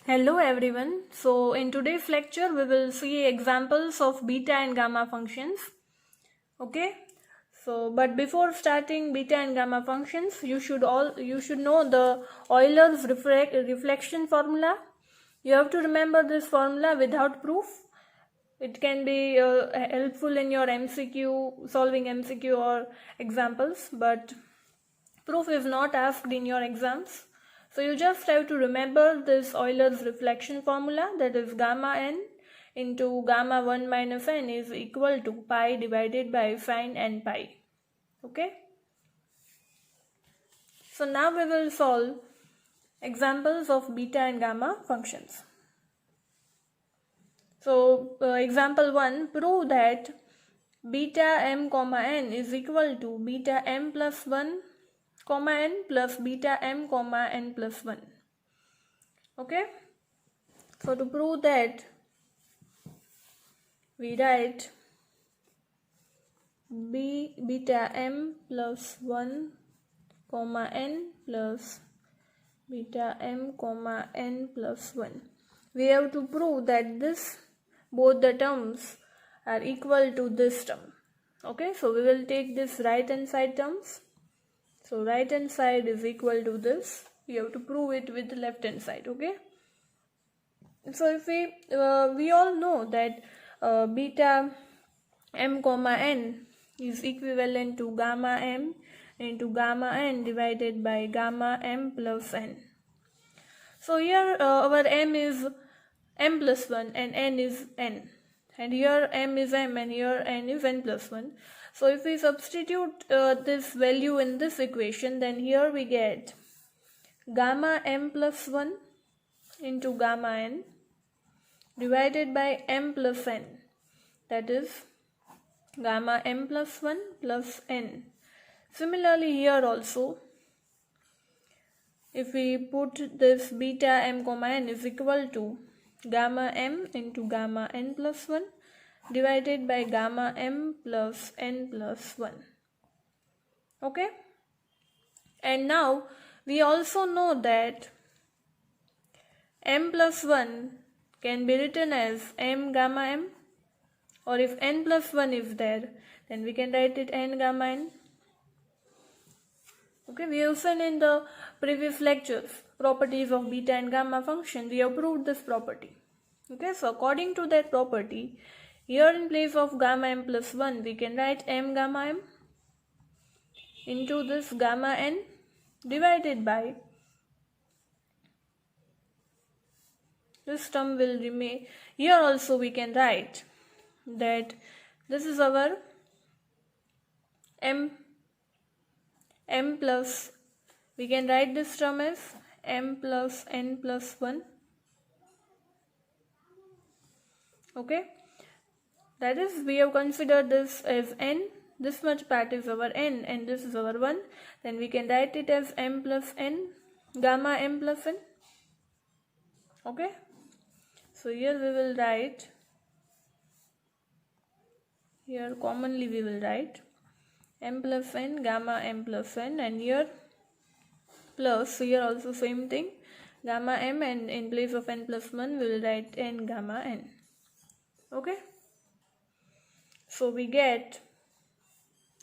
Hello everyone. So in today's lecture we will see examples of beta and gamma functions. Okay? But before starting beta and gamma functions, you should know the Euler's reflection formula. You have to remember this formula without proof. It can be helpful in your MCQ, solving MCQ or examples, but proof is not asked in your exams. So you just have to remember this Euler's reflection formula, that is gamma n into gamma 1 minus n is equal to pi divided by sine n pi. Okay. So now we will solve examples of beta and gamma functions. So example 1, prove that beta m comma n is equal to beta m plus 1 comma n plus beta m comma n plus 1. Okay. So to prove that, we write beta m plus 1 comma n plus beta m comma n plus 1. We have to prove that both the terms are equal to this term. Okay, so we will take this right hand side terms. So right hand side is equal to this. We have to prove it with the left hand side. Okay. So if we all know that beta m comma n is equivalent to gamma m into gamma n divided by gamma m plus n. So here our m is m plus 1 and n is n, and here m is m and here n is n plus 1. So if we substitute this value in this equation, then here we get gamma m plus 1 into gamma n divided by m plus n, that is gamma m plus 1 plus n. Similarly here also, if we put this beta m comma n is equal to gamma m into gamma n plus 1 divided by gamma m plus n plus 1. Okay. And now we also know that m plus 1 can be written as m gamma m, or if n plus 1 is there, then we can write it n gamma n. Okay, we have seen in the previous lectures properties of beta and gamma function. We have proved this property. Okay, so according to that property, here in place of gamma m plus 1, we can write m gamma m into this gamma n divided by this term will remain. Here also we can write that this is our m plus, we can write this term as m plus n plus 1. Okay, that is, we have considered this as n, this much part is our n and this is our 1, then we can write it as m plus n gamma m plus n. Okay, so here we will write, here commonly we will write m plus n gamma m plus n, and here plus, here also same thing, gamma m, and in place of n plus 1 we will write n gamma n. Okay, so we get,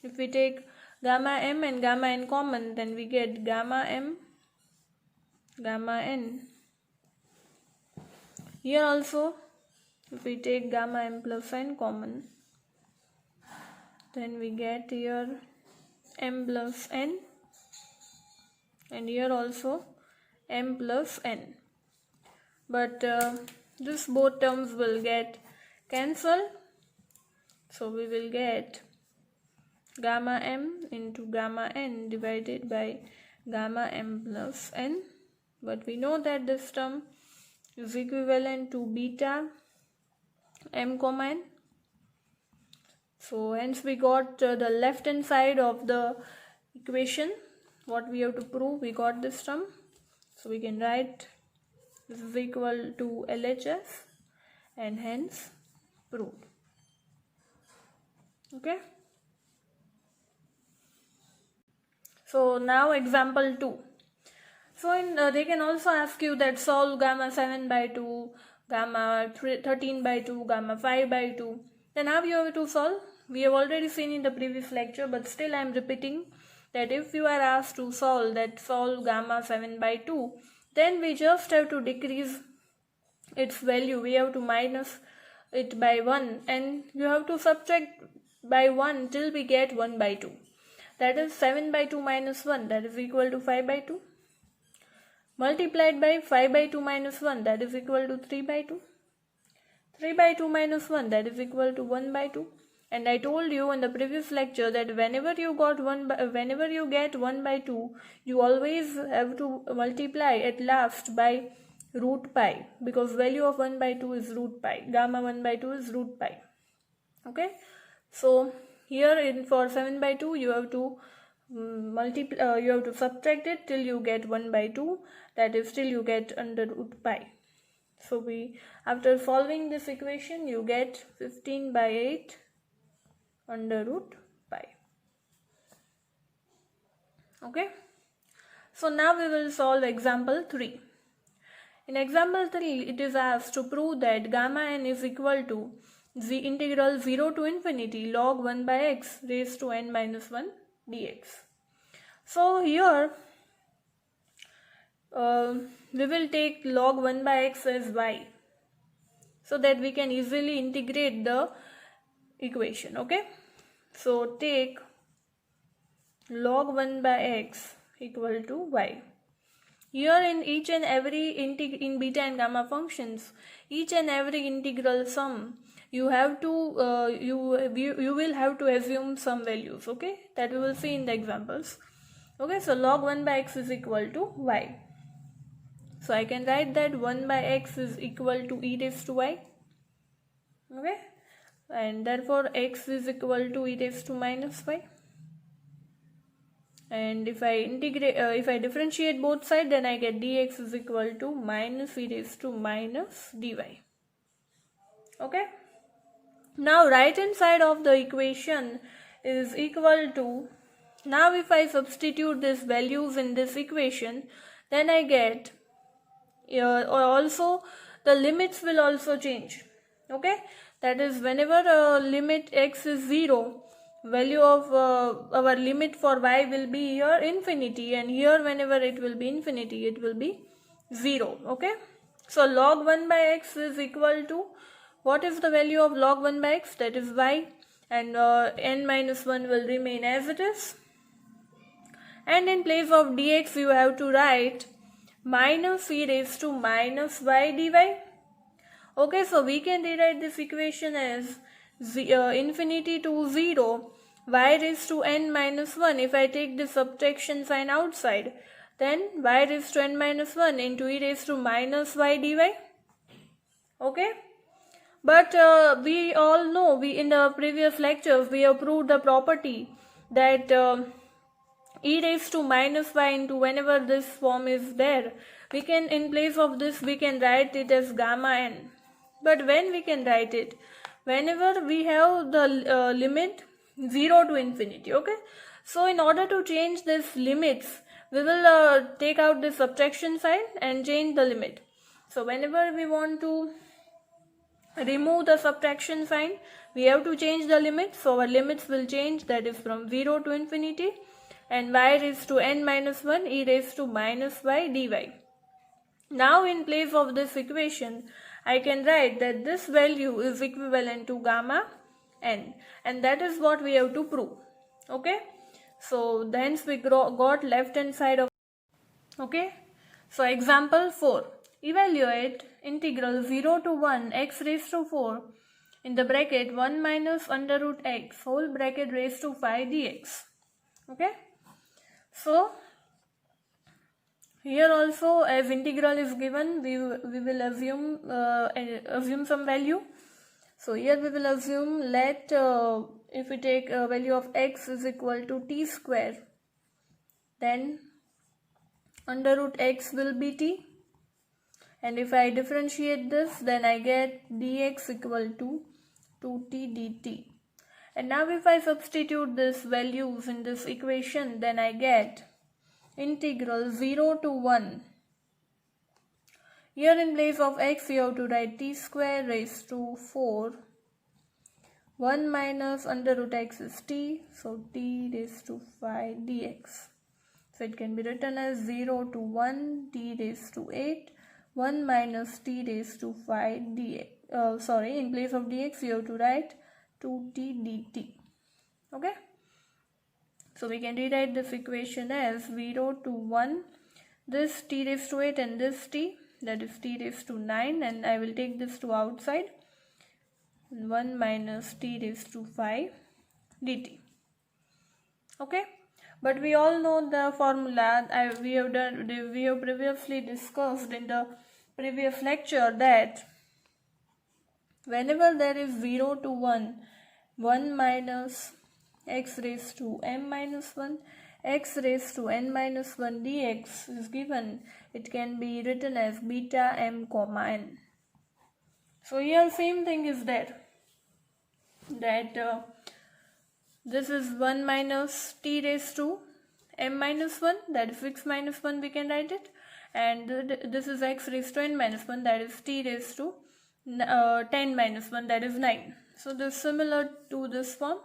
if we take gamma m and gamma n common, then we get gamma m gamma n. Here also, if we take gamma m plus n common, then we get here m plus n, and here also m plus n. But this both terms will get cancelled, so we will get gamma m into gamma n divided by gamma m plus n. But we know that this term is equivalent to beta m comma n. So hence we got the left hand side of the equation. What we have to prove, we got this term. So we can write this is equal to LHS, and hence proved. Okay. So now example 2. So they can also ask you that solve gamma 7 by 2, gamma 13 by 2, gamma 5 by 2. Then how you have to solve? We have already seen in the previous lecture, but still I am repeating that if you are asked to solve gamma 7 by 2, then we just have to decrease its value. We have to minus it by 1, and you have to subtract by 1 till we get 1 by 2. That is 7 by 2 minus 1, that is equal to 5 by 2. Multiplied by 5 by 2 minus 1, that is equal to 3 by 2. 3 by 2 minus 1, that is equal to 1 by 2. And I told you in the previous lecture that whenever you get 1 by 2, you always have to multiply at last by root pi, because value of 1 by 2 is root pi. Gamma 1 by 2 is root pi. Okay, so here for 7 by 2 you have to you have to subtract it till you get 1 by 2, that is till you get under root pi. So after solving this equation you get 15 by 8 under root pi. Okay, so now we will solve example 3. In example 3 it is asked to prove that gamma n is equal to the integral 0 to infinity log 1 by x raised to n minus 1 dx. So here we will take log 1 by x as y, so that we can easily integrate the equation. Okay, so take log 1 by x equal to y. Here in each and every in beta and gamma functions, each and every integral sum you have to you will have to assume some values. Okay, that we will see in the examples. Okay, so log 1 by x is equal to y. So I can write that 1 by x is equal to e raised to y. Okay, and therefore x is equal to e raised to minus y. And if I differentiate both sides, then I get dx is equal to minus e raised to minus dy. Okay, now right hand side of the equation is equal to, now if I substitute these values in this equation, then I get also the limits will also change. Okay, that is whenever limit x is 0, value of our limit for y will be here infinity, and here whenever it will be infinity it will be 0. Okay, so log 1 by x is equal to, what is the value of log 1 by x? That is y, and n minus 1 will remain as it is, and in place of dx you have to write minus e raised to minus y dy. Okay, so we can rewrite this equation as infinity to 0 y raised to n minus 1. If I take the subtraction sign outside, then y raised to n minus 1 into e raised to minus y dy. Okay, but we all know, in the previous lectures we have proved the property that e raised to minus y into whenever this form is there, we can, in place of this we can write it as gamma n. But when we can write it? Whenever we have the limit 0 to infinity. Okay, so in order to change this limits, we will take out the subtraction sign and change the limit. So whenever we want to remove the subtraction sign, we have to change the limit. So our limits will change, that is from 0 to infinity, and y raised to n minus 1 e raised to minus y dy. Now in place of this equation, I can write that this value is equivalent to gamma n, and that is what we have to prove. Okay, so hence we got left hand side of. Okay, so example 4, evaluate integral 0 to 1 x raised to 4 in the bracket 1 minus under root x whole bracket raised to 5 dx. Okay, so here also, as integral is given, we will assume some value. So here we will assume, let if we take a value of x is equal to t square, then under root x will be t, and if I differentiate this, then I get dx equal to 2t dt. And now if I substitute these values in this equation, then I get integral 0 to 1. Here in place of x we have to write t square raised to 4. 1 minus under root x is t, so t raised to 5 dx. So it can be written as 0 to 1 t raised to 8, 1 minus t raised to 5 dx. In place of dx we have to write 2t dt. Okay. So we can rewrite this equation as 0 to 1, this t raised to 8 and this t, that is t raised to 9, and I will take this to outside. 1 minus t raised to 5 dt. Okay, but we all know the formula. We have previously discussed in the previous lecture that whenever there is 0 to 1, 1 minus x raised to m minus 1, x raised to n minus 1 dx is given. It can be written as beta m comma n. So here same thing is there, that this is 1 minus t raised to m minus 1, that is 6 minus 1 we can write it, and this is x raised to n minus 1, that is t raised to 10 minus 1, that is 9. So this is similar to this form.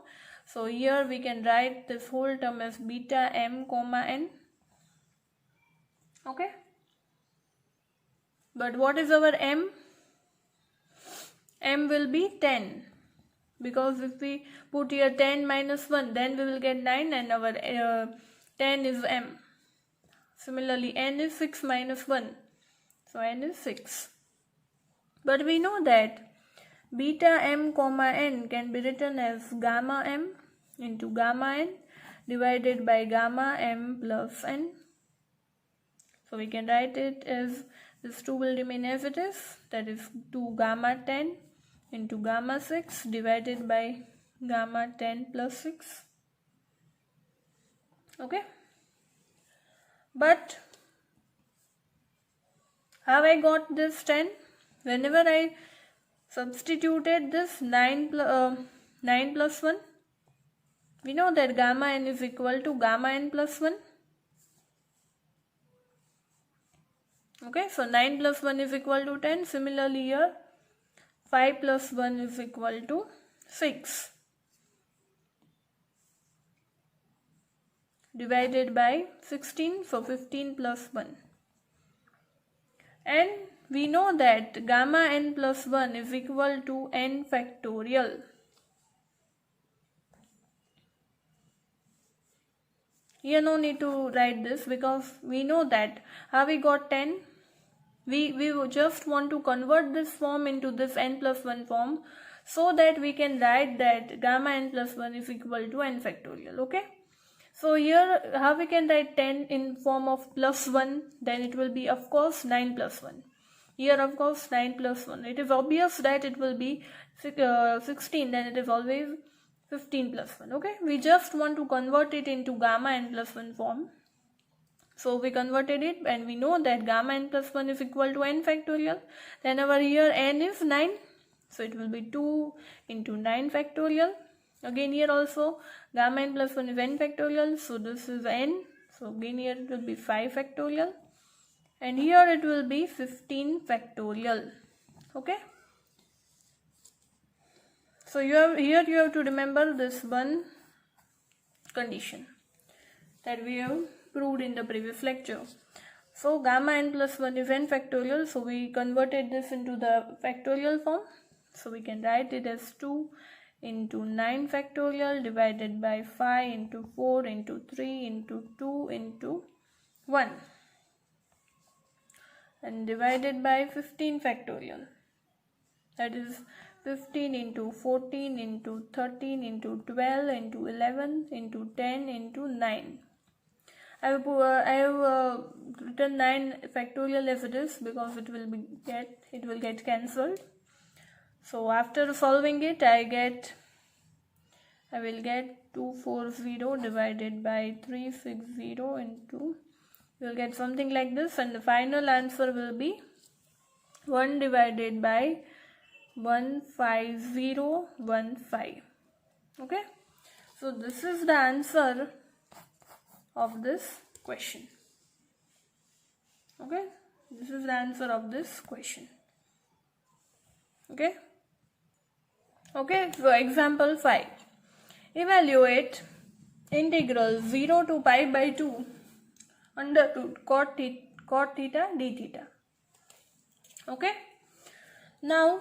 So here we can write this whole term as beta m comma n. Okay. But what is our m? M will be 10, because if we put here 10 minus 1, then we will get 9, and our 10 is m. Similarly, n is 6 minus 1, so n is 6. But we know that beta m comma n can be written as gamma m into gamma n divided by gamma m plus n. So we can write it as this 2 will remain as it is, that is 2 gamma 10 into gamma 6 divided by gamma 10 plus 6. Okay. But how I got this 10? Whenever I substituted this 9 plus 1, we know that gamma n is equal to gamma n plus 1. Okay, so 9 plus 1 is equal to 10. Similarly here, 5 plus 1 is equal to 6. Divided by 16, so 15 plus 1. And we know that gamma n plus 1 is equal to n factorial. Here no need to write this, because we know that how we got 10. We just want to convert this form into this n plus 1 form, so that we can write that gamma n plus 1 is equal to n factorial. Okay. So here how we can write 10 in form of plus 1, then it will be of course 9 plus 1. Here of course 9 plus 1. It is obvious that it will be 16, then it is always 15 plus 1. Okay. We just want to convert it into gamma n plus 1 form. So we converted it, and we know that gamma n plus 1 is equal to n factorial. Then over here n is 9. So it will be 2 into 9 factorial. Again here also gamma n plus 1 is n factorial. So this is n. So again here it will be 5 factorial. And here it will be 15 factorial. Okay. So you have to remember this one condition that we have proved in the previous lecture. So gamma n plus 1 is n factorial. So we converted this into the factorial form. So we can write it as 2 into 9 factorial divided by 5 into 4 into 3 into 2 into 1, and divided by 15 factorial. That is 15 into 14 into 13 into 12 into 11 into 10 into 9. I have written 9 factorial as it is, because it will get cancelled. So after solving it, I will get 240 divided by 360 into, you will get something like this, and the final answer will be 1 divided by 15015. Okay. So this is the answer of this question. Okay, this is the answer of this question. Okay, for example 5, evaluate integral 0 to pi by 2 under root cot theta d theta. Okay, now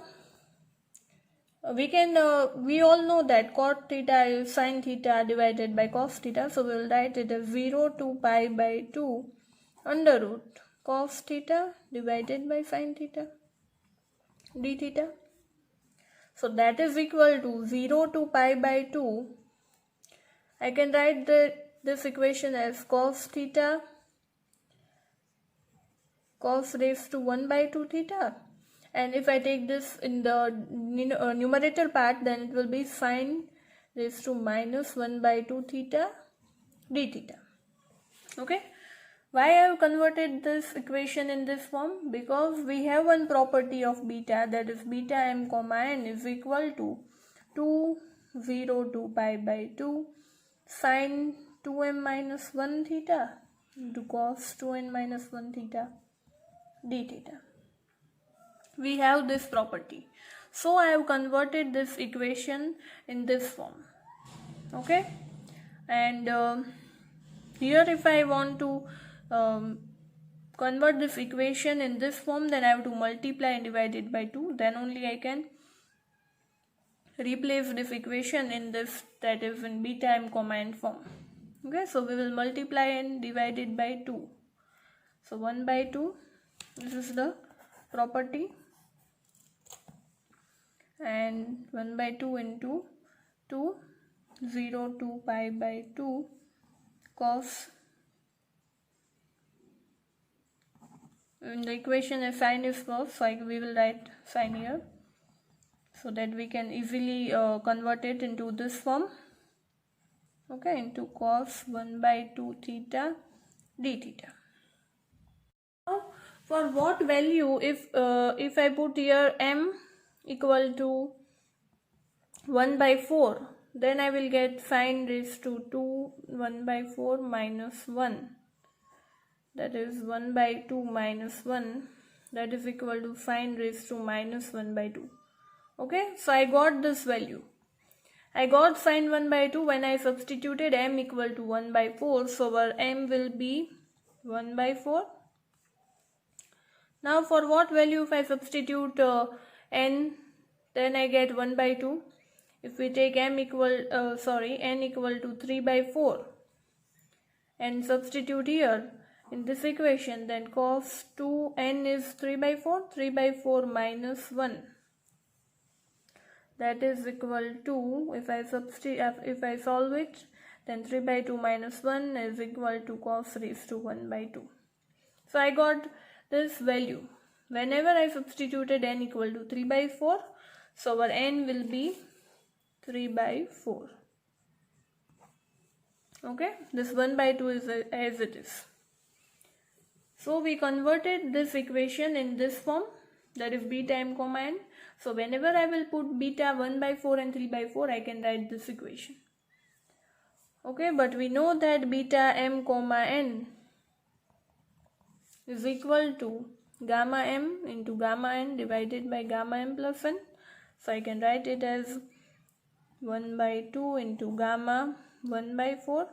we all know that cot theta is sin theta divided by cos theta, so we will write it as 0 to pi by 2 under root cos theta divided by sin theta d theta. So that is equal to 0 to pi by 2. I can write this equation as cos theta cos raised to 1 by 2 theta, and if I take this in the numerator part, then it will be sin raised to minus 1 by 2 theta d theta. Okay, why I have converted this equation in this form? Because we have one property of beta, that is beta m comma n is equal to 2 0 to pi by 2 sin 2m minus 1 theta into cos 2n minus 1 theta d theta. We have this property, so I have converted this equation in this form. Okay, and here if I want to convert this equation in this form, then I have to multiply and divide it by 2, then only I can replace this equation in this, that is in beta m comma n form. Okay, so we will multiply and divide it by 2. So 1 by 2, this is the property, and 1 by 2 into 2 0 to pi by 2 cos, in the equation as sin is cos, so we will write sin here so that we can easily convert it into this form. Okay, into cos 1 by 2 theta d theta. Now for what value, if I put here m equal to 1 by 4, then I will get sin raised to 2 1 by 4 minus 1, that is 1 by 2 minus 1, that is equal to sin raised to minus 1 by 2. Okay, so I got this value. I got sin 1 by 2 when I substituted m equal to 1 by 4, so our m will be 1 by 4. Now for what value if I substitute n, then I get 1 by 2. If we take n equal to 3 by 4 and substitute here in this equation, then cos 2n is 3 by 4, 3 by 4 minus 1, that is equal to, if I solve it, then 3 by 2 minus 1 is equal to cos raised to 1 by 2. So I got this value whenever I substituted n equal to 3 by 4, so our n will be 3 by 4. Okay, this 1 by 2 is as it is. So we converted this equation in this form, that is beta m comma n. So whenever I will put beta 1 by 4 and 3 by 4, I can write this equation. Okay, but we know that beta m comma n is equal to gamma m into gamma n divided by gamma m plus n. So I can write it as 1 by 2 into gamma 1 by 4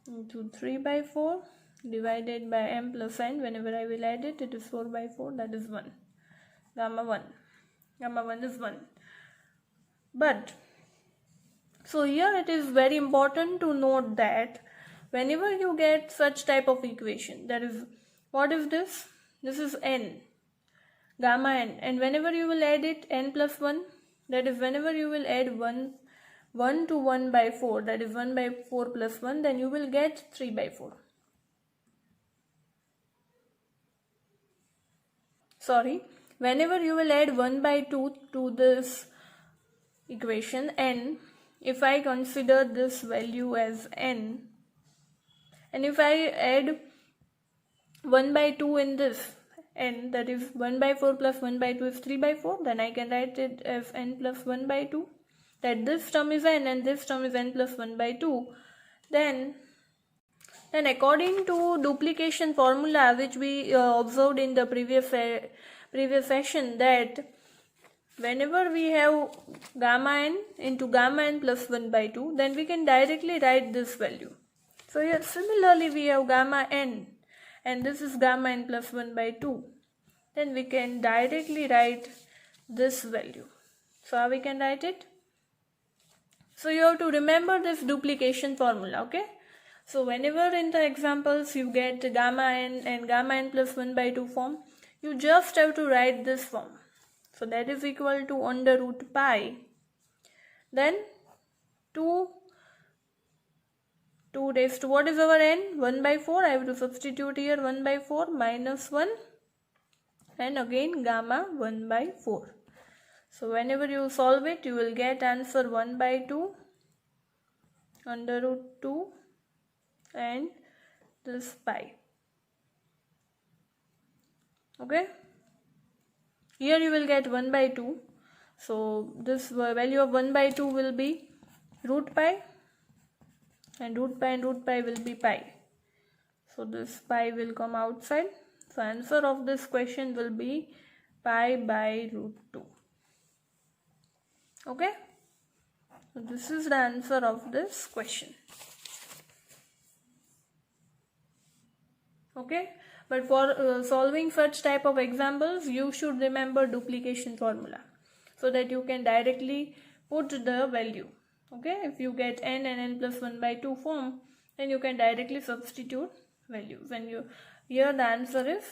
into 3 by 4 divided by m plus n. Whenever I will add it, it is 4 by 4, that is 1. Gamma 1 is 1. But so here it is very important to note that whenever you get such type of equation, that is, what is this? This is n, gamma n, and whenever you will add it n plus 1, that is whenever you will add 1 to 1 by 4, that is 1 by 4 plus 1, then you will get 3 by 4. Whenever you will add 1 by 2 to this equation n, if I consider this value as n, and if I add 1 by 2 in this n, that is 1 by 4 plus 1 by 2 is 3 by 4, then I can write it as n plus 1 by 2, that this term is n and this term is n plus 1 by 2. Then Then according to duplication formula, which we observed in the previous session, that whenever we have gamma n into gamma n plus 1 by 2, then we can directly write this value. So here similarly we have gamma n and this is gamma n plus 1 by 2. Then we can directly write this value. So how we can write it? So you have to remember this duplication formula, okay? So whenever in the examples you get gamma n and gamma n plus 1 by 2 form, you just have to write this form. So that is equal to under root pi. Then 2 raised to what is our n? 1 by 4. I have to substitute here 1 by 4 minus 1 and again gamma 1 by 4. So whenever you solve it, you will get answer 1 by 2 under root 2 and this pi. Okay, here you will get 1 by 2. So this value of 1 by 2 will be root pi, and root pi will be pi. So this pi will come outside. So answer of this question will be pi by root 2. Okay, so this is the answer of this question. Okay, but for solving such type of examples, you should remember duplication formula so that you can directly put the value. Okay, if you get n and n plus 1 by 2 form, then you can directly substitute values, and here the answer is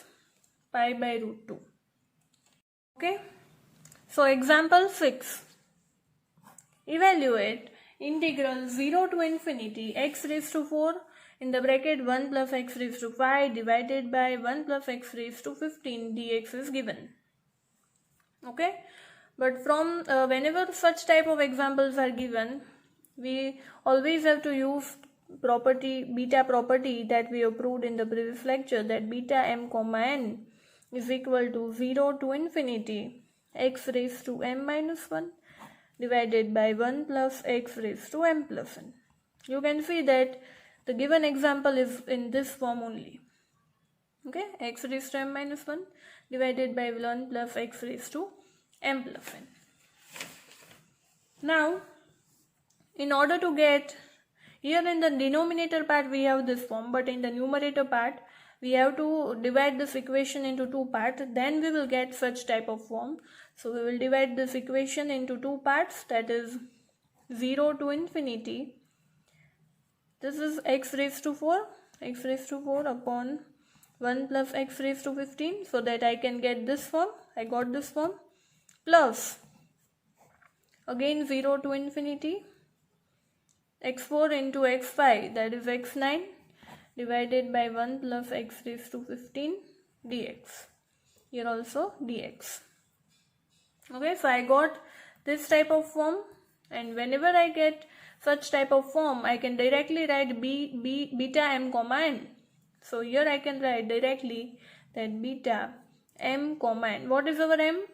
pi by root 2. Okay, so example 6. Evaluate integral 0 to infinity x raised to 4 in the bracket 1 plus x raised to 5 divided by 1 plus x raised to 15 dx is given. Okay, but from whenever such type of examples are given, we always have to use beta property that we approved in the previous lecture, that beta m comma n is equal to 0 to infinity x raised to m minus 1 divided by 1 plus x raised to m plus n. You can see that the given example is in this form only. Okay, x raised to m minus 1 divided by 1 plus x raised to m plus n. Now, in order to get, here in the denominator part we have this form, but in the numerator part we have to divide this equation into two parts, then we will get such type of form. So we will divide this equation into two parts, that is 0 to infinity. This is x raised to 4 upon 1 plus x raised to 15, so that I can get this form. I got this form, plus again 0 to infinity x4 into x5, that is x9 divided by 1 plus x raised to 15 dx. Here also dx. Okay, so I got this type of form, and whenever I get such type of form, I can directly write beta m comma n. So here I can write directly that beta m comma n. What is our m?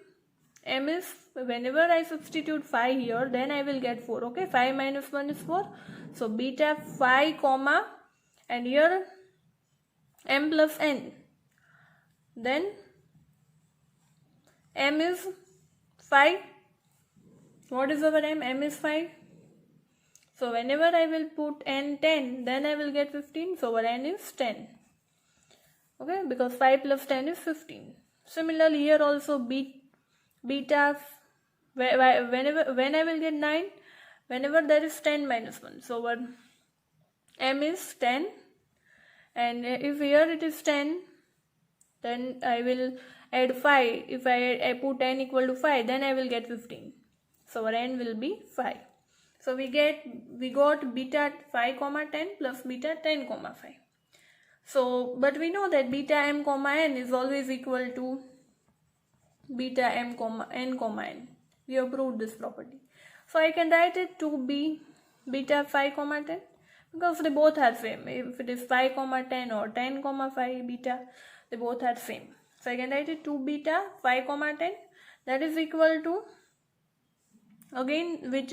M is, whenever I substitute 5 here, then I will get 4. Okay, 5 minus 1 is 4. So beta 5 comma, and here m plus n. Then m is 5. What is our m? M is 5. So whenever I will put n 10, then I will get 15. So our n is 10. Okay, because 5 plus 10 is 15. Similarly, here also beta, when I will get 9, whenever there is 10 minus 1. So our m is 10, and if here it is 10, then I will add 5. If I put n equal to 5, then I will get 15. So our n will be 5. So we got beta 5 comma 10 plus beta 10 comma 5. So, but we know that beta m comma n is always equal to beta m comma n. We have proved this property. So I can write it to be beta 5 comma 10, because they both are same. If it is 5 comma 10 or 10 comma 5 beta, they both are same. So I can write it 2 beta 5 comma 10, that is equal to, again, which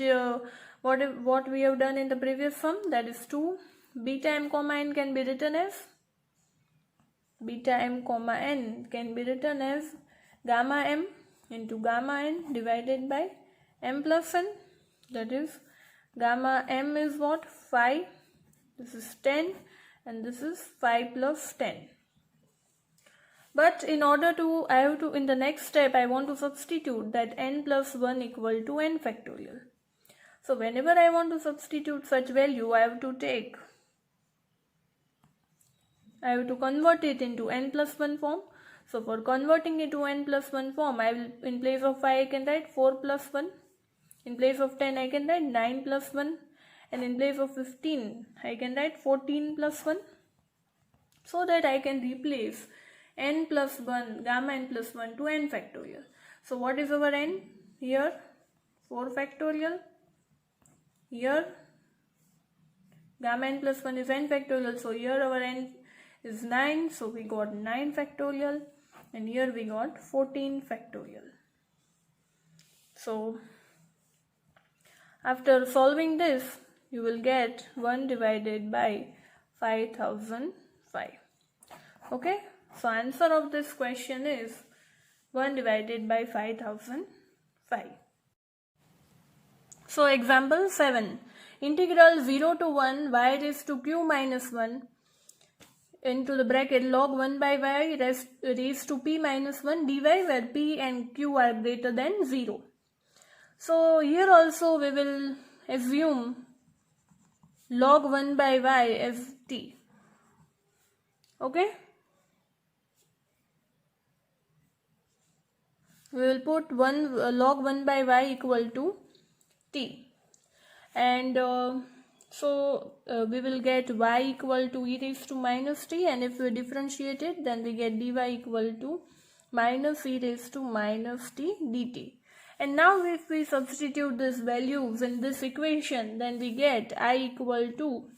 what we have done in the previous sum, that is 2 beta m comma n can be written as gamma m into gamma n divided by m plus n. That is, gamma m is what? 5. This is 10 and this is 5 plus 10. But in order to, in the next step, I want to substitute that n plus 1 equal to n factorial. So whenever I want to substitute such value, I have to convert it into n plus 1 form. So for converting it to n plus 1 form, in place of 5 I can write 4 plus 1. In place of 10 I can write 9 plus 1. And in place of 15 I can write 14 plus 1. So that I can replace n plus 1, gamma n plus 1 to n factorial. So what is our n? Here 4 factorial. Here gamma n plus 1 is n factorial. So here our n is 9. So we got 9 factorial. And here we got 14 factorial. So after solving this, you will get 1 divided by 5005. Okay. So answer of this question is 1 divided by 5005. So example 7. Integral 0 to 1 y raised to q minus 1 into the bracket log 1 by y raised to p minus 1 dy, where p and q are greater than 0. So here also we will assume log 1 by y as t. Okay. We will put log 1 by y equal to t. And we will get y equal to e raised to minus t, and if we differentiate it, then we get dy equal to minus e raised to minus t dt. And now if we substitute these values in this equation, then we get I equal to,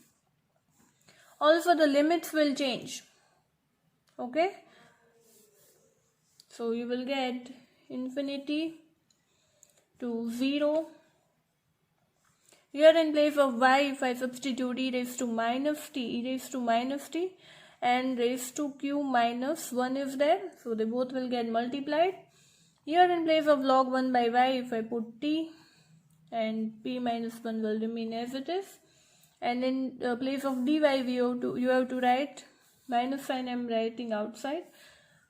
also the limits will change. Okay. So you will get infinity to 0. Here in place of y, if I substitute e raised to minus t and raised to q minus 1 is there. So they both will get multiplied. Here in place of log 1 by y, if I put t, and p minus 1 will remain as it is. And in place of dy, you have to write minus sign, I am writing outside,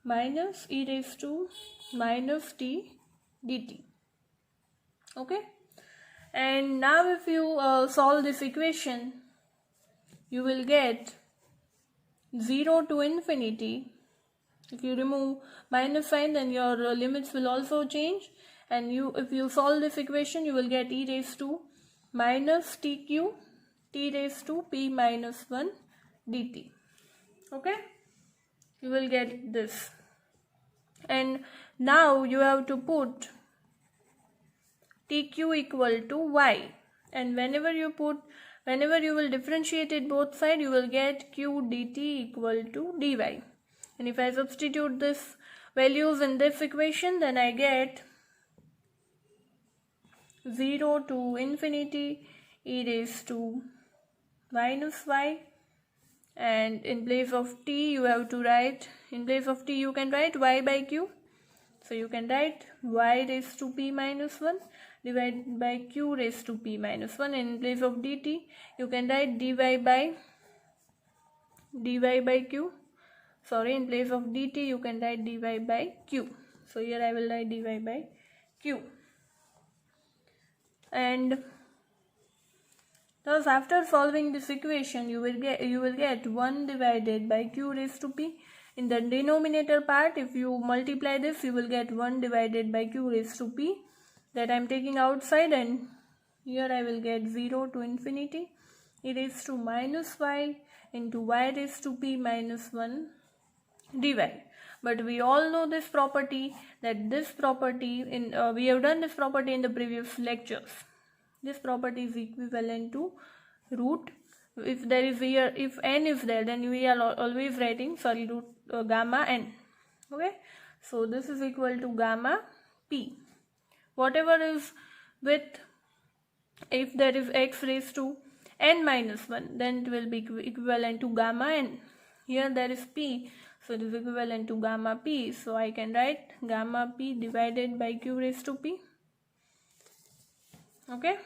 minus e raised to minus t dt. Okay. And now if you solve this equation, you will get 0 to infinity. If you remove minus sign, then your limits will also change. And if you solve this equation, you will get e raised to minus tq t raised to p minus 1 dt. Okay. You will get this. And now you have to put tq equal to y, and whenever you will differentiate it both sides, you will get q dt equal to dy. And if I substitute this values in this equation, then I get 0 to infinity e raised to minus y, and in place of t you have to write, in place of t you can write y by q. So you can write y raised to p minus 1 divided by q raised to p minus 1, and in place of dt you can write dy by q. Sorry, in place of dt you can write dy by q. So here I will write dy by q. And thus after solving this equation, you will get 1 divided by q raised to p. In the denominator part, if you multiply this, you will get 1 divided by q raised to p, that I am taking outside, and here I will get 0 to infinity e raised to minus y into y raised to p minus 1 dy. But we all know this property, that this property we have done this property in the previous lectures. This property is equivalent to root. If there is here, if n is there, then we are always writing root gamma n. Okay, so this is equal to gamma p. Whatever is with, if there is x raised to n minus 1, then it will be equivalent to gamma n. Here there is p, so it is equivalent to gamma p. So I can write gamma p divided by q raised to p. Okay.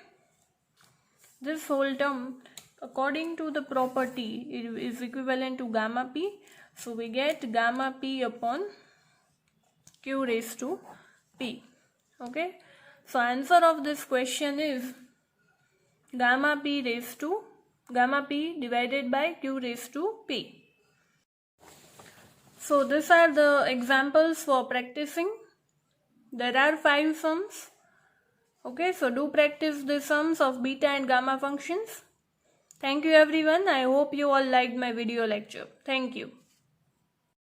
This whole term, according to the property, it is equivalent to gamma p. So we get gamma p upon q raised to p. Okay. So answer of this question is gamma p divided by q raised to p. So these are the examples for practicing. There are 5 sums. Okay, so do practice the sums of beta and gamma functions. Thank you everyone. I hope you all liked my video lecture. Thank you.